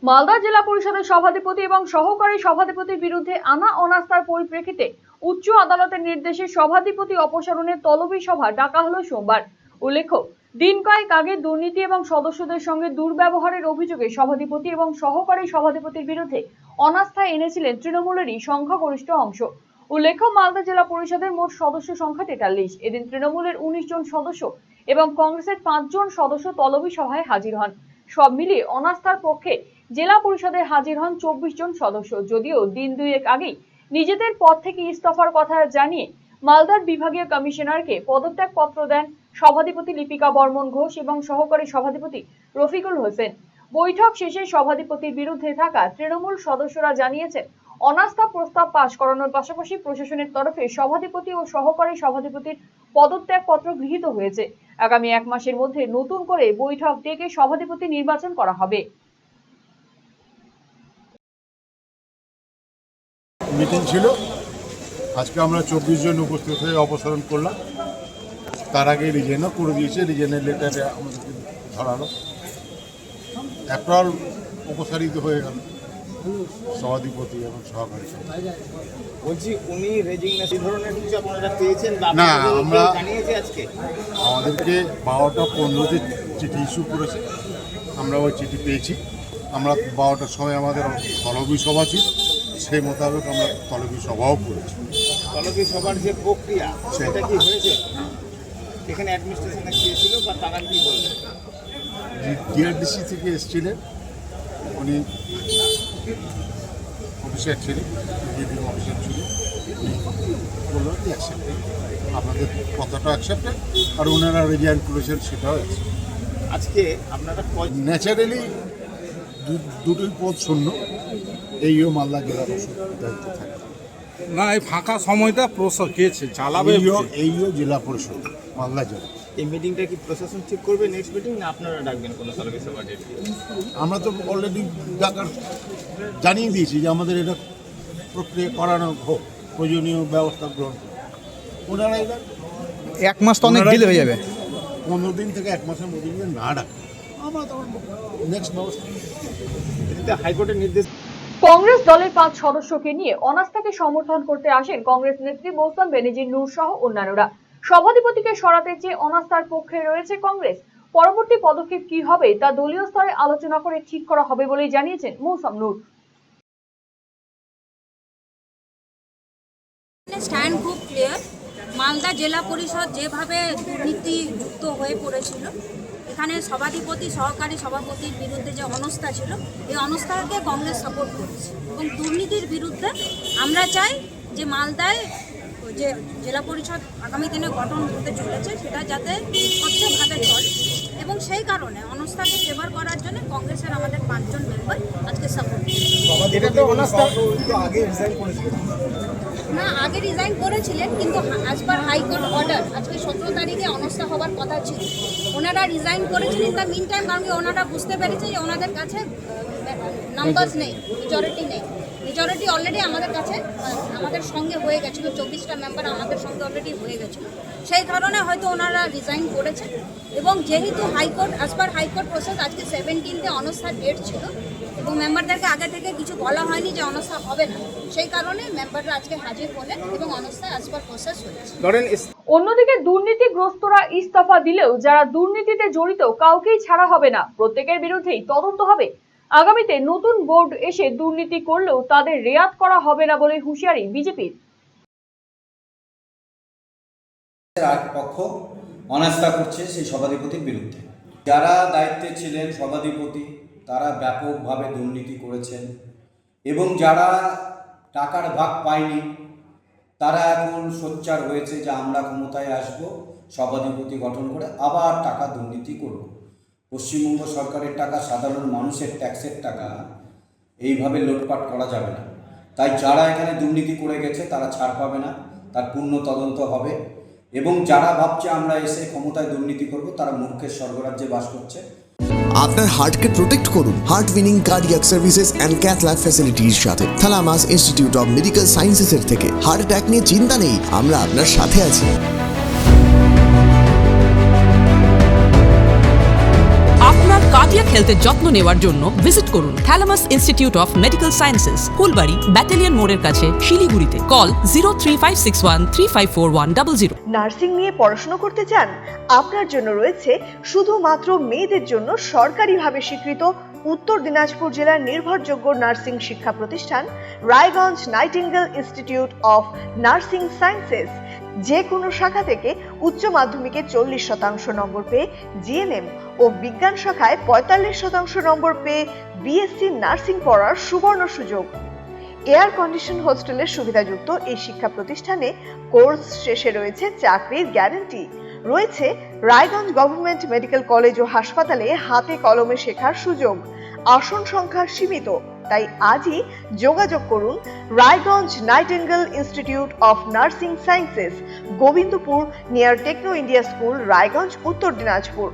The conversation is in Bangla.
মালদা জেলা পরিষদের সভাধিপতি এবং সহকারী সভাধিপতির বিরুদ্ধে আনা অনাস্থার পরিপ্রেক্ষিতে উচ্চ আদালতের নির্দেশে সভাধিপতি অপসারণের তলবি সভা ডাকা হলো সোমবার। উল্লেখ্য, দিন কয়েক আগে দুর্নীতি এবং সদস্যদের সঙ্গে দুর্ব্যবহারের অভিযোগে সভাধিপতি এবং সহকারী সভাধিপতির বিরুদ্ধে অনাস্থা এনেছিলেন তৃণমূলেরই সংখ্যাগরিষ্ঠ অংশ। উল্লেখ্য, মালদা জেলা পরিষদের মোট সদস্য সংখ্যা 43। এদিন তৃণমূলের 19 জন সদস্য এবং কংগ্রেসের 5 জন সদস্য তলবি সভায় হাজির হন। সব মিলিয়ে অনাস্থার পক্ষে জেলা পরিষদে হাজির হন 24 জন সদস্য। যদিও দিন দুয়েক আগেই নিজেদের পদ থেকে ইস্তফার কথা জানিয়ে মালদার বিভাগীয় কমিশনারকে পদত্যাগ পত্র দেন সভাধিপতি লিপিকা বর্মন ঘোষ এবং সহকারী সভাধিপতি রফিকুল হোসেন। বৈঠক শেষে সভাধিপতির বিরুদ্ধে থাকা তৃণমূল সদস্যরা জানিয়েছেন, অনাস্থা প্রস্তাব পাশ করানোর পাশাপাশি প্রশাসনের তরফে সভাধিপতি ও সহকারী সভাধিপতির পদত্যাগ পত্র গৃহীত হয়েছে। আগামী 1 মাসের মধ্যে নতুন করে বৈঠক ডেকে সভাধিপতি নির্বাচন করা হবে। মিটিং ছিল, আজকে আমরা 24 জন উপস্থিত হয়ে অপসারণ করলাম। তার আগে রিজেনও করে দিয়েছে, রিজেনের লেটারে আমাদেরকে ধরালো। অ্যাপ্রল অপসারিত হয়ে গেল সভাধিপতি এবং সহকারী। বলছি, উনি রেজিগনেশন ধরনের কিছু আপনারা পেয়েছেন? না, আমরা জানিয়েছি আজকে আমাদেরকে 12টা 15তে চিঠি ইস্যু করেছে, আমরা ওই চিঠি পেয়েছি। আমরা 12টার সময় আমাদের তলবি সভা ছিল, সেই মোতাবেক আমরা তলবি সভাও করেছি। তলবি সভার যে প্রক্রিয়া সেটা কি হয়েছে? এখানে অ্যাডমিনিস্ট্রেশনে কে ছিল বা তারা কি বললেন? ডিআরডিসি থেকে এসেছিলেন, উনি অফিসার ছিলেন, ডিএম অফিসার ছিলেন। বললো কি অ্যাকসেপ্ট, আপনাদের কথাটা অ্যাকসেপ্টেড, আর ওনারা রিজাইন করেছেন সেটাও অ্যাকসেপ্ট। আজকে আপনারা ন্যাচারালি দুটোই পদ শূন্য, এইও মালদা জেলা পরিষদ দায়িত্ব থাকে না। এই ফাঁকা সময়টা কে চালাবে? এইও জেলা পরিষদ মালদা জেলা। এই মিটিংটা কি প্রশাসন ঠিক করবে নেক্সট মিটিং, না আপনারা ডাকবেন কোনো তলবি সভা ডেট? আমরা তো অলরেডি ডাকার জানিয়ে দিয়েছি যে আমাদের এটা প্রক্রিয়া করানো হোক, প্রয়োজনীয় ব্যবস্থা গ্রহণ করুন। ওনারা এবার 1 মাস তো অনেক ডিলে হয়ে যাবে। 15 দিন থেকে 1 মাসের মধ্যে না ডাকে আমরা তখন নেক্সট ব্যবস্থা। এতে হাইকোর্টের নির্দেশ। কংগ্রেস দলের 5 সদস্যকে নিয়ে অনাস্থাকে সমর্থন করতে আসেন কংগ্রেস নেত্রী মৌসুম বেনজির নূর সহ অন্যান্যরা। সভাধিপতিকে সরাতে চেয়ে অনাস্থার পক্ষে রয়েছে কংগ্রেস। পরবর্তী পদক্ষেপ কি হবে তা দলীয় স্তরে আলোচনা করে ঠিক করা হবে বলেই জানিয়েছেন মৌসুম নূর। স্ট্যান্ড খুব ক্লিয়ার। মালদা জেলা পরিষদ যেভাবে দুর্নীতিযুক্ত হয়ে পড়েছিল, এখানে সভাধিপতি সহকারী সভাপতির বিরুদ্ধে যে অনাস্থা ছিল, এই অনাস্থাকে কংগ্রেস সাপোর্ট করেছে এবং দুর্নীতির বিরুদ্ধে আমরা চাই যে মালদায় যে জেলা পরিষদ আগামী দিনে গঠন হতে চলেছে সেটা যাতে স্বচ্ছভাবে চলে, এবং সেই কারণে অনাস্থাকে ফেভার করার জন্য কংগ্রেসের আমাদের 5 জন মেম্বার আজকে সাপোর্ট না আগে রিজাইন করেছিলেন, কিন্তু আজ পার হাইকোর্ট অর্ডার আজকে 17 তারিখে অনাস্থা হওয়ার কথা ছিল। ওনারা রিজাইন করেছিলেন তার মিন টাইম, কারণ ওনারা বুঝতে পেরেছে যে ওনাদের কাছে নাম্বারস নেই, মেজরিটি নেই। মেজরিটি অলরেডি আমাদের কাছে আমাদের সঙ্গে হয়ে গেছিলো, 24টা মেম্বার আমাদের সঙ্গে অলরেডি হয়ে গেছিলো। সেই কারণে হয়তো ওনারা রিজাইন করেছেন, এবং যেহেতু high court as per high court process আজকে 17তে অনাস্থার ডেট ছিল এবং মেম্বারদেরকে আগে থেকে কিছু বলা হয়নি যে অনাস্থা হবে না, সেই কারণে মেম্বাররা আজকে হাজির হলেন এবং অনাস্থা অ্যাজ পার প্রসেস হয়েছে। অন্যদিকে দুর্নীতিগ্রস্তরা ইস্তফা দিলেও যারা দুর্নীতিতে জড়িত কাউকেই ছাড়া হবে না, প্রত্যেকের বিরুদ্ধেই তদন্ত হবে। আগামীতে নতুন বোর্ড এসে দুর্নীতি করলেও তাদের রেয়াত করা হবে না বলে হুঁশিয়ারি বিজেপির। এক পক্ষ অনাস্থা করছে সেই সভাধিপতির বিরুদ্ধে। যারা দায়িত্বে ছিলেন সভাধিপতি তারা ব্যাপকভাবে দুর্নীতি করেছেন, এবং যারা টাকার ভাগ পায়নি তারা এখন সোচ্চার হয়েছে যে আমরা ক্ষমতায় আসব, সভাধিপতি গঠন করে আবার টাকা দুর্নীতি করব। পশ্চিমবঙ্গ সরকারের টাকা, সাধারণ মানুষের ট্যাক্সের টাকা এইভাবে লুটপাট করা যাবে না। তাই যারা এখানে দুর্নীতি করে গেছে তারা ছাড় পাবে না, তার পূর্ণ তদন্ত হবে, এবং যারা ভাবছে আমরা এসে ক্ষমতায় দুর্নীতি করব তারা মূর্খের স্বর্গরাজ্যে বাস করছে। আপনার হার্টকে প্রোটেক্ট করুন heart winning cardiac services and cath lab ফ্যাসিলিটির সাথে থালামাস ইনস্টিটিউট অফ মেডিকেল সায়েন্সেসের থেকে। হার্ট অ্যাটাক নিয়ে চিন্তা নেই, আমরা আপনার সাথে আছি। আপনার কার্ডিয়াক হেলথের যত্ন নেওয়ার জন্য ভিজিট করুন thalamus institute of medical sciences, Phulbari, battalion মোড়ের কাছে, শিলিগুড়িতে। কল 03561354100। নার্সিং নিয়ে পড়াশোনা করতে চান? আপনার জন্য রয়েছে শুধুমাত্র মেয়েদের জন্য সরকারিভাবে স্বীকৃত উত্তর দিনাজপুর জেলার নির্ভরযোগ্য নার্সিং শিক্ষা প্রতিষ্ঠান Raiganj Nightingale institute of nursing sciences. যে কোনো শাখা থেকে উচ্চ মাধ্যমিকে 40% নম্বর পেয়ে জিএনএম ও বিজ্ঞান শাখায় 45% নম্বর পেয়ে বিএসসি নার্সিং পড়ার সুবর্ণ সুযোগ। এয়ার কন্ডিশন হোস্টেলের সুবিধাযুক্ত এই শিক্ষা প্রতিষ্ঠানে কোর্স শেষে রয়েছে চাকরির গ্যারান্টি। রয়েছে রায়গঞ্জ গভর্নমেন্ট মেডিকেল কলেজ ও হাসপাতালে হাতে কলমে শেখার সুযোগ। আসন সংখ্যা সীমিত, তাই আজই যোগাযোগ করুন Raiganj Nightingale institute of nursing sciences, Gobindapur near Techno India school, Raiganj, Uttar Dinajpur.